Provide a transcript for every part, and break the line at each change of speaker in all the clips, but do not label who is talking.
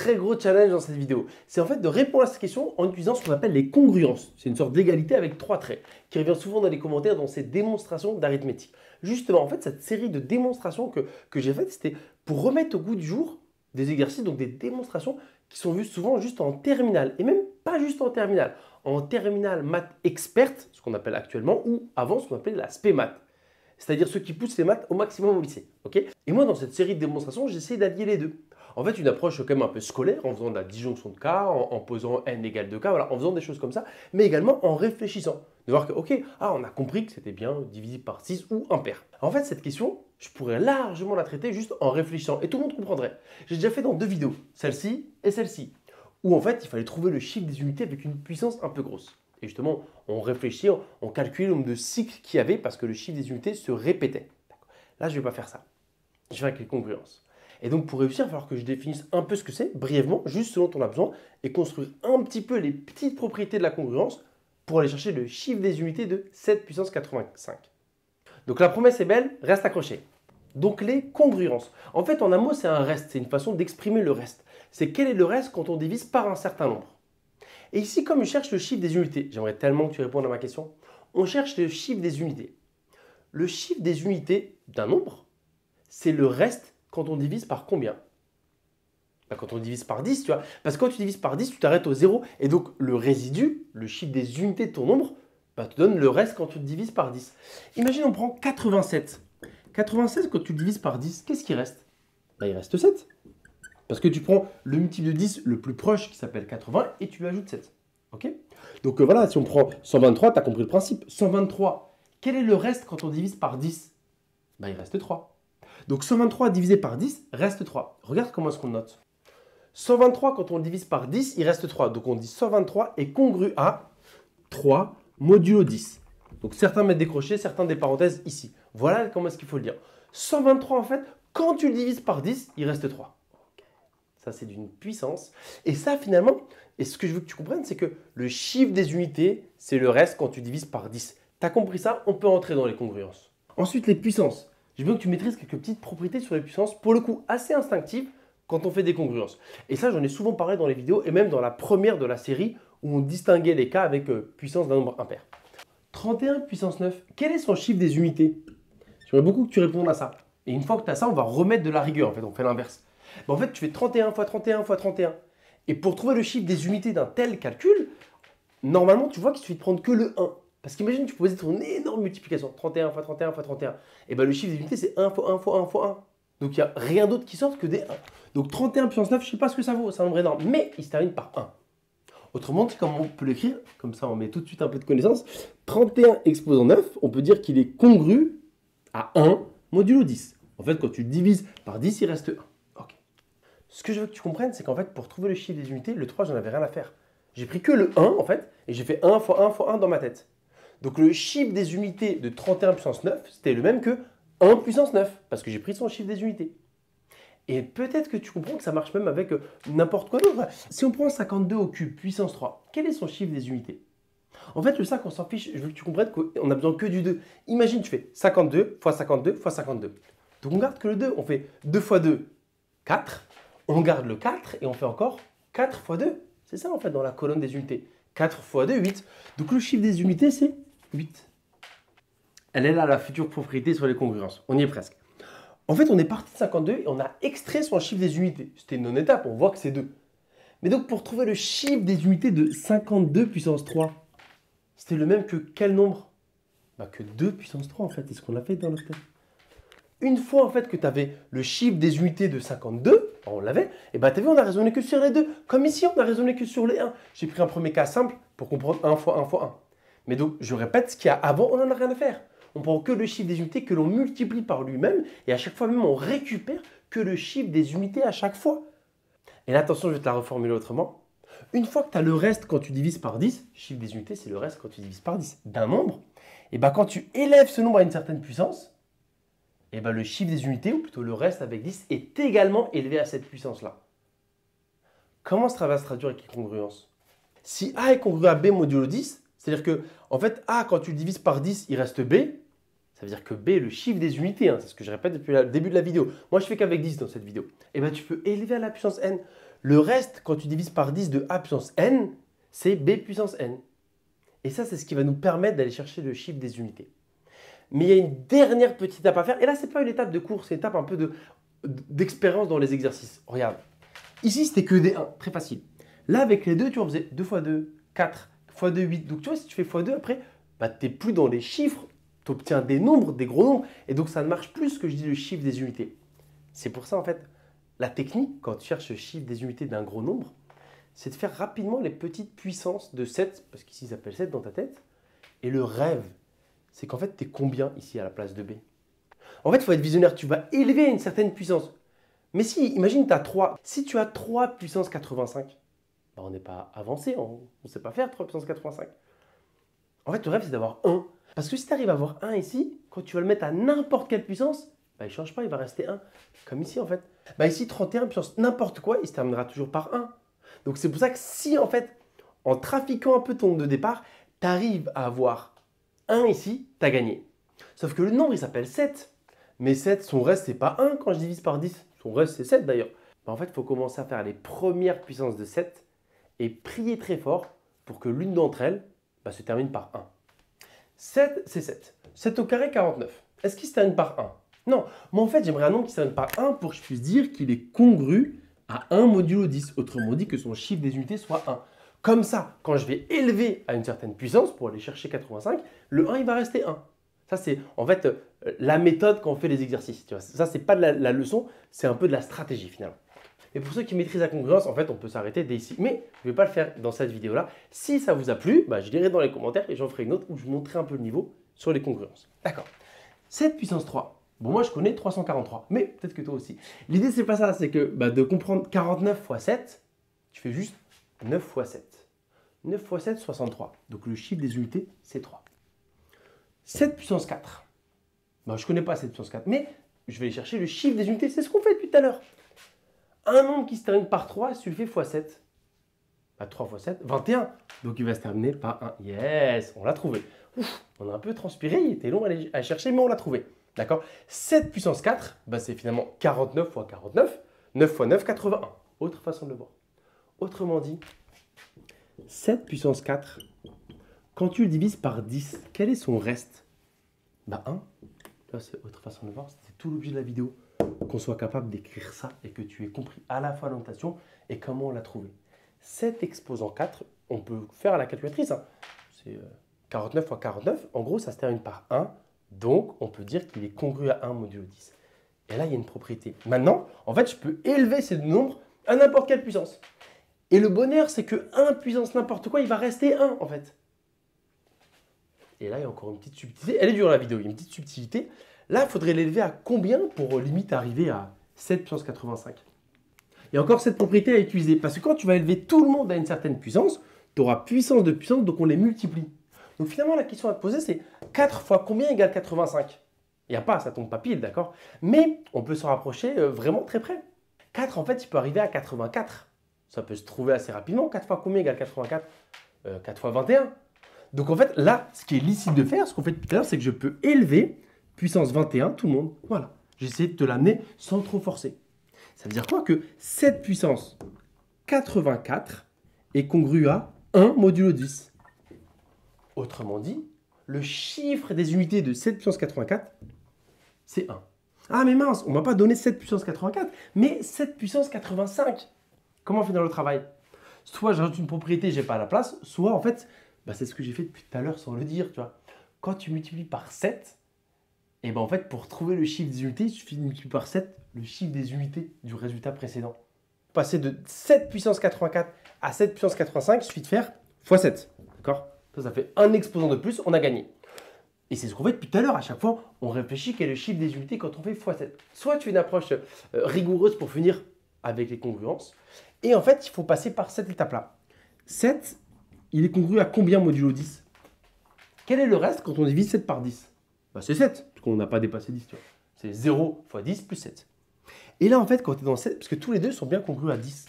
très gros challenge dans cette vidéo. C'est en fait de répondre à cette question en utilisant ce qu'on appelle les congruences. C'est une sorte d'égalité avec 3 traits qui revient souvent dans les commentaires dans ces démonstrations d'arithmétique. Justement, en fait, cette série de démonstrations que j'ai faites, c'était pour remettre au goût du jour des exercices, donc des démonstrations qui sont vues souvent juste en terminale, et même pas juste en terminale maths experte, ce qu'on appelle actuellement, ou avant ce qu'on appelait la spé maths. C'est-à-dire ceux qui poussent les maths au maximum au lycée. Okay, et moi, dans cette série de démonstrations, j'essaie d'allier les deux. En fait, une approche quand même un peu scolaire, en faisant de la disjonction de cas, en posant n égale 2k, voilà, en faisant des choses comme ça, mais également en réfléchissant. De voir que, ok, on a compris que c'était bien divisé par 6 ou impair. En fait, cette question, je pourrais largement la traiter juste en réfléchissant, et tout le monde comprendrait. J'ai déjà fait dans 2 vidéos, celle-ci et celle-ci, où en fait, il fallait trouver le chiffre des unités avec une puissance un peu grosse. Et justement, on réfléchit, on calcule le nombre de cycles qu'il y avait parce que le chiffre des unités se répétait. Là, je ne vais pas faire ça. Je vais avec les congruences. Et donc, pour réussir, il va falloir que je définisse un peu ce que c'est, brièvement, juste selon ton besoin, et construire un petit peu les petites propriétés de la congruence pour aller chercher le chiffre des unités de 7 puissance 85. Donc, la promesse est belle, reste accroché. Donc, les congruences. En fait, en un mot, c'est un reste. C'est une façon d'exprimer le reste. C'est quel est le reste quand on divise par un certain nombre. Et ici, comme je cherche le chiffre des unités, j'aimerais tellement que tu répondes à ma question, on cherche le chiffre des unités. Le chiffre des unités d'un nombre, c'est le reste quand on divise par combien? Quand on divise par 10, tu vois. Parce que quand tu divises par 10, tu t'arrêtes au 0. Et donc, le résidu, le chiffre des unités de ton nombre, te donne le reste quand tu divises par 10. Imagine, on prend 87. 87, quand tu le divises par 10, qu'est-ce qui reste? Il reste 7. Parce que tu prends le multiple de 10 le plus proche qui s'appelle 80 et tu lui ajoutes 7. Ok? Donc voilà, si on prend 123, tu as compris le principe. 123, quel est le reste quand on divise par 10? Il reste 3. Donc 123 divisé par 10 reste 3. Regarde comment est-ce qu'on note. 123, quand on le divise par 10, il reste 3. Donc on dit 123 est congru à 3 modulo 10. Donc certains mettent des crochets, certains des parenthèses ici. Voilà comment est-ce qu'il faut le dire. 123, en fait, quand tu le divises par 10, il reste 3. Ça, c'est d'une puissance. Et ça, finalement, et ce que je veux que tu comprennes, c'est que le chiffre des unités, c'est le reste quand tu divises par 10. Tu as compris ça? On peut entrer dans les congruences. Ensuite, les puissances. Je veux que tu maîtrises quelques petites propriétés sur les puissances, pour le coup, assez instinctives quand on fait des congruences. Et ça, j'en ai souvent parlé dans les vidéos, et même dans la première de la série, où on distinguait les cas avec puissance d'un nombre impair. 31 puissance 9, quel est son chiffre des unités? J'aimerais beaucoup que tu répondes à ça. Et une fois que tu as ça, on va remettre de la rigueur, en fait, on fait l'inverse. En fait, tu fais 31 fois 31 fois 31. Et pour trouver le chiffre des unités d'un tel calcul, normalement, tu vois qu'il suffit de prendre que le 1. Parce qu'imagine, tu faisais ton énorme multiplication, 31 fois 31 fois 31. Et bien, le chiffre des unités, c'est 1 fois 1 fois 1 fois 1. Donc, il n'y a rien d'autre qui sort que des 1. Donc, 31 puissance 9, je ne sais pas ce que ça vaut, c'est un nombre énorme. Mais il se termine par 1. Autrement dit, comme on peut l'écrire, comme ça, on met tout de suite un peu de connaissance. 31 exposant 9, on peut dire qu'il est congru à 1 modulo 10. En fait, quand tu le divises par 10, il reste 1. Ce que je veux que tu comprennes, c'est qu'en fait, pour trouver le chiffre des unités, le 3, j'en avais rien à faire. J'ai pris que le 1, en fait, et j'ai fait 1 fois 1 fois 1 dans ma tête. Donc, le chiffre des unités de 31 puissance 9, c'était le même que 1 puissance 9, parce que j'ai pris son chiffre des unités. Et peut-être que tu comprends que ça marche même avec n'importe quoi d'autre. Si on prend 52 au cube puissance 3, quel est son chiffre des unités? En fait, le 5, on s'en fiche. Je veux que tu comprennes qu'on a besoin que du 2. Imagine, tu fais 52 fois 52 fois 52. Donc, on garde que le 2. On fait 2 fois 2, 4. On garde le 4 et on fait encore 4 fois 2. C'est ça en fait dans la colonne des unités. 4 fois 2, 8. Donc le chiffre des unités, c'est 8. Elle est là, la future propriété sur les congruences. On y est presque. En fait, on est parti de 52 et on a extrait son chiffre des unités. C'était une non-étape, on voit que c'est 2. Mais donc pour trouver le chiffre des unités de 52 puissance 3, c'était le même que quel nombre? Que 2 puissance 3 en fait. C'est ce qu'on a fait dans notre tête. Une fois en fait que tu avais le chiffre des unités de 52, on l'avait, et tu as vu, on a raisonné que sur les 2. Comme ici, on a raisonné que sur les 1. J'ai pris un premier cas simple pour comprendre 1 fois 1 fois 1. Mais donc, je répète, ce qu'il y a avant, on n'en a rien à faire. On prend que le chiffre des unités que l'on multiplie par lui-même, et à chaque fois même, on récupère que le chiffre des unités à chaque fois. Et là, attention, je vais te la reformuler autrement. Une fois que tu as le reste quand tu divises par 10, le chiffre des unités, c'est le reste quand tu divises par 10 d'un nombre, et quand tu élèves ce nombre à une certaine puissance, et le chiffre des unités, ou plutôt le reste avec 10, est également élevé à cette puissance-là. Comment ça va se traduire avec les congruences? Si A est congru à B modulo 10, c'est-à-dire que, en fait, A, quand tu le divises par 10, il reste B, ça veut dire que B est le chiffre des unités, c'est ce que je répète depuis le début de la vidéo. Moi, je fais qu'avec 10 dans cette vidéo. Tu peux élever à la puissance n Le reste, quand tu divises par 10 de a puissance n, c'est b puissance n. Et ça, c'est ce qui va nous permettre d'aller chercher le chiffre des unités. Mais il y a une dernière petite étape à faire. Et là, ce n'est pas une étape de cours, c'est une étape un peu d'expérience dans les exercices. Regarde. Ici, c'était que des 1, très facile. Là, avec les 2, tu en faisais 2 x 2, 4 x 2, 8. Donc, tu vois, si tu fais x 2, après, bah, tu n'es plus dans les chiffres. Tu obtiens des nombres, des gros nombres. Et donc, ça ne marche plus ce que je dis le chiffre des unités. C'est pour ça, en fait, la technique, quand tu cherches le chiffre des unités d'un gros nombre, c'est de faire rapidement les petites puissances de 7, parce qu'ici, ça s'appelle 7 dans ta tête. Et le rêve, c'est qu'en fait, tu es combien ici à la place de B? En fait, il faut être visionnaire. Tu vas élever à une certaine puissance. Mais si, imagine, tu as 3. Si tu as 3 puissance 85, bah, on n'est pas avancé. On ne sait pas faire 3 puissance 85. En fait, le rêve, c'est d'avoir 1. Parce que si tu arrives à avoir 1 ici, quand tu vas le mettre à n'importe quelle puissance, bah, il ne change pas, il va rester 1. Comme ici, en fait. Bah, ici, 31 puissance n'importe quoi, il se terminera toujours par 1. Donc, c'est pour ça que si, en fait, en trafiquant un peu ton nombre de départ, tu arrives à avoir 1 ici, tu as gagné. Sauf que le nombre, il s'appelle 7. Mais 7, son reste, c'est pas 1 quand je divise par 10. Son reste, c'est 7 d'ailleurs. Bah, en fait, il faut commencer à faire les premières puissances de 7 et prier très fort pour que l'une d'entre elles se termine par 1. 7, c'est 7. 7 au carré, 49. Est-ce qu'il se termine par 1? Non. Moi, en fait, j'aimerais un nombre qui se termine par 1 pour que je puisse dire qu'il est congru à 1 modulo 10. Autrement dit, que son chiffre des unités soit 1. Comme ça, quand je vais élever à une certaine puissance pour aller chercher 85, le 1, il va rester 1. Ça, c'est en fait la méthode quand on fait les exercices. Tu vois. Ça, ce n'est pas de la leçon, c'est un peu de la stratégie finalement. Et pour ceux qui maîtrisent la congruence, en fait, on peut s'arrêter dès ici. Mais je ne vais pas le faire dans cette vidéo-là. Si ça vous a plu, bah, je dirai dans les commentaires et j'en ferai une autre où je montrerai un peu le niveau sur les congruences. D'accord. 7 puissance 3. Bon, moi, je connais 343, mais peut-être que toi aussi. L'idée, c'est pas ça, c'est que de comprendre 49 x 7, tu fais juste 9 x 7. 9 x 7, 63. Donc, le chiffre des unités, c'est 3. 7 puissance 4. Je ne connais pas 7 puissance 4, mais je vais aller chercher le chiffre des unités. C'est ce qu'on fait depuis tout à l'heure. Un nombre qui se termine par 3, si tu le fais x 7, 3 x 7, 21. Donc, il va se terminer par 1. Yes, on l'a trouvé. Ouf, on a un peu transpiré, il était long à chercher, mais on l'a trouvé. D'accord? 7 puissance 4, c'est finalement 49 x 49. 9 x 9, 81. Autre façon de le voir. Autrement dit, 7 puissance 4, quand tu le divises par 10, quel est son reste? 1. Là, c'est autre façon de le voir. C'est tout l'objet de la vidéo. Qu'on soit capable d'écrire ça et que tu aies compris à la fois la notation et comment on l'a trouvé. 7 exposant 4, on peut faire à la calculatrice. C'est 49 x 49. En gros, ça se termine par 1. Donc, on peut dire qu'il est congru à 1 modulo 10. Et là, il y a une propriété. Maintenant, en fait, je peux élever ces deux nombres à n'importe quelle puissance. Et le bonheur, c'est que 1 puissance n'importe quoi, il va rester 1 en fait. Et là, il y a encore une petite subtilité. Elle est dure la vidéo, il y a une petite subtilité. Là, il faudrait l'élever à combien pour limite arriver à 7 puissance 85? Il y a encore cette propriété à utiliser. Parce que quand tu vas élever tout le monde à une certaine puissance, tu auras puissance de puissance, donc on les multiplie. Donc finalement, la question à te poser, c'est 4 fois combien égale 85? Il n'y a pas, ça tombe pas pile, d'accord? Mais on peut s'en rapprocher vraiment très près. 4, en fait, il peut arriver à 84. Ça peut se trouver assez rapidement. 4 fois combien égale 84? 4 fois 21. Donc en fait, là, ce qui est licite de faire, ce qu'on fait tout à l'heure, c'est que je peux élever puissance 21, tout le monde. Voilà. J'ai essayé de te l'amener sans trop forcer. Ça veut dire quoi? Que 7 puissance 84 est congru à 1 modulo 10. Autrement dit, le chiffre des unités de 7 puissance 84, c'est 1. Ah mais mince, on ne m'a pas donné 7 puissance 84, mais 7 puissance 85. Comment on fait dans le travail? Soit j'ajoute une propriété, je n'ai pas à la place, soit en fait, c'est ce que j'ai fait depuis tout à l'heure sans le dire. Tu vois. Quand tu multiplies par 7, et en fait, pour trouver le chiffre des unités, il suffit de multiplier par 7 le chiffre des unités du résultat précédent. Passer de 7 puissance 84 à 7 puissance 85, il suffit de faire x 7. D'accord? Ça fait un exposant de plus, on a gagné. Et c'est ce qu'on fait depuis tout à l'heure. À chaque fois, on réfléchit quel est le chiffre des unités quand on fait x 7. Soit tu fais une approche rigoureuse pour finir avec les congruences. Et en fait, il faut passer par cette étape-là. 7, il est congru à combien modulo 10? Quel est le reste quand on divise 7 par 10? C'est 7, parce qu'on n'a pas dépassé 10. C'est 0 fois 10 plus 7. Et là, en fait, quand tu es dans 7, parce que tous les deux sont bien congrus à 10.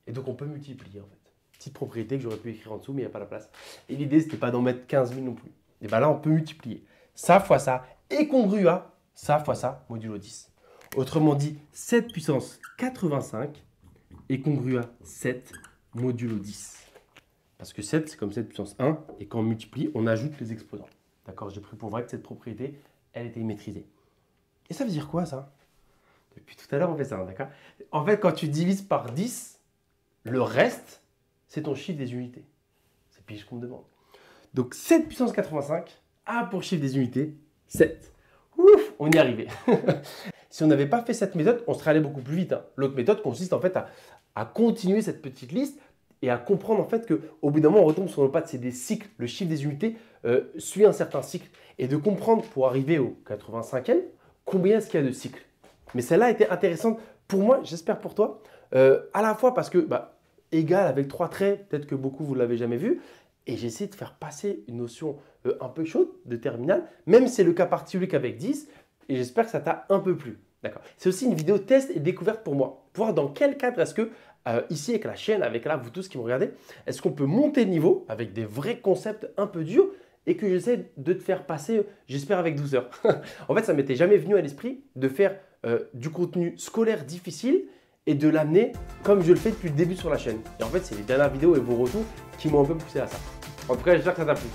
Et donc, on peut multiplier, en fait. Petite propriété que j'aurais pu écrire en dessous, mais il n'y a pas la place. Et l'idée, ce n'était pas d'en mettre 15 000 non plus. Et bien là, on peut multiplier. Ça fois ça est congru à ça fois ça modulo 10. Autrement dit, 7 puissance 85 est congru à 7 modulo 10. Parce que 7, c'est comme 7 puissance 1. Et quand on multiplie, on ajoute les exposants. D'accord? J'ai pris pour vrai que cette propriété, elle était maîtrisée. Et ça veut dire quoi, ça? Depuis tout à l'heure, on fait ça, d'accord? En fait, quand tu divises par 10, le reste, c'est ton chiffre des unités. C'est pile qu'on me demande. Donc 7 puissance 85 a pour chiffre des unités 7. Ouf, on y est arrivé. Si on n'avait pas fait cette méthode, on serait allé beaucoup plus vite. Hein. L'autre méthode consiste en fait à continuer cette petite liste et à comprendre en fait qu'au bout d'un moment, on retombe sur le pas, c'est des cycles. Le chiffre des unités suit un certain cycle. Et de comprendre pour arriver au 85e, combien est-ce qu'il y a de cycles. Mais celle-là a été intéressante pour moi, j'espère pour toi, à la fois parce que égal avec 3 traits, peut-être que beaucoup vous ne l'avez jamais vu, et j'ai essayé de faire passer une notion un peu chaude de terminale, même si c'est le cas particulier qu'avec 10, et j'espère que ça t'a un peu plu. D'accord. C'est aussi une vidéo test et découverte pour moi, pour voir dans quel cadre est-ce que, ici avec la chaîne, avec là, vous tous qui me regardez, est-ce qu'on peut monter le niveau avec des vrais concepts un peu durs et que j'essaie de te faire passer, j'espère avec douceur. En fait, ça m'était jamais venu à l'esprit de faire du contenu scolaire difficile et de l'amener comme je le fais depuis le début sur la chaîne. Et en fait, c'est les dernières vidéos et vos retours qui m'ont un peu poussé à ça. En tout cas, j'espère que ça t'a plu.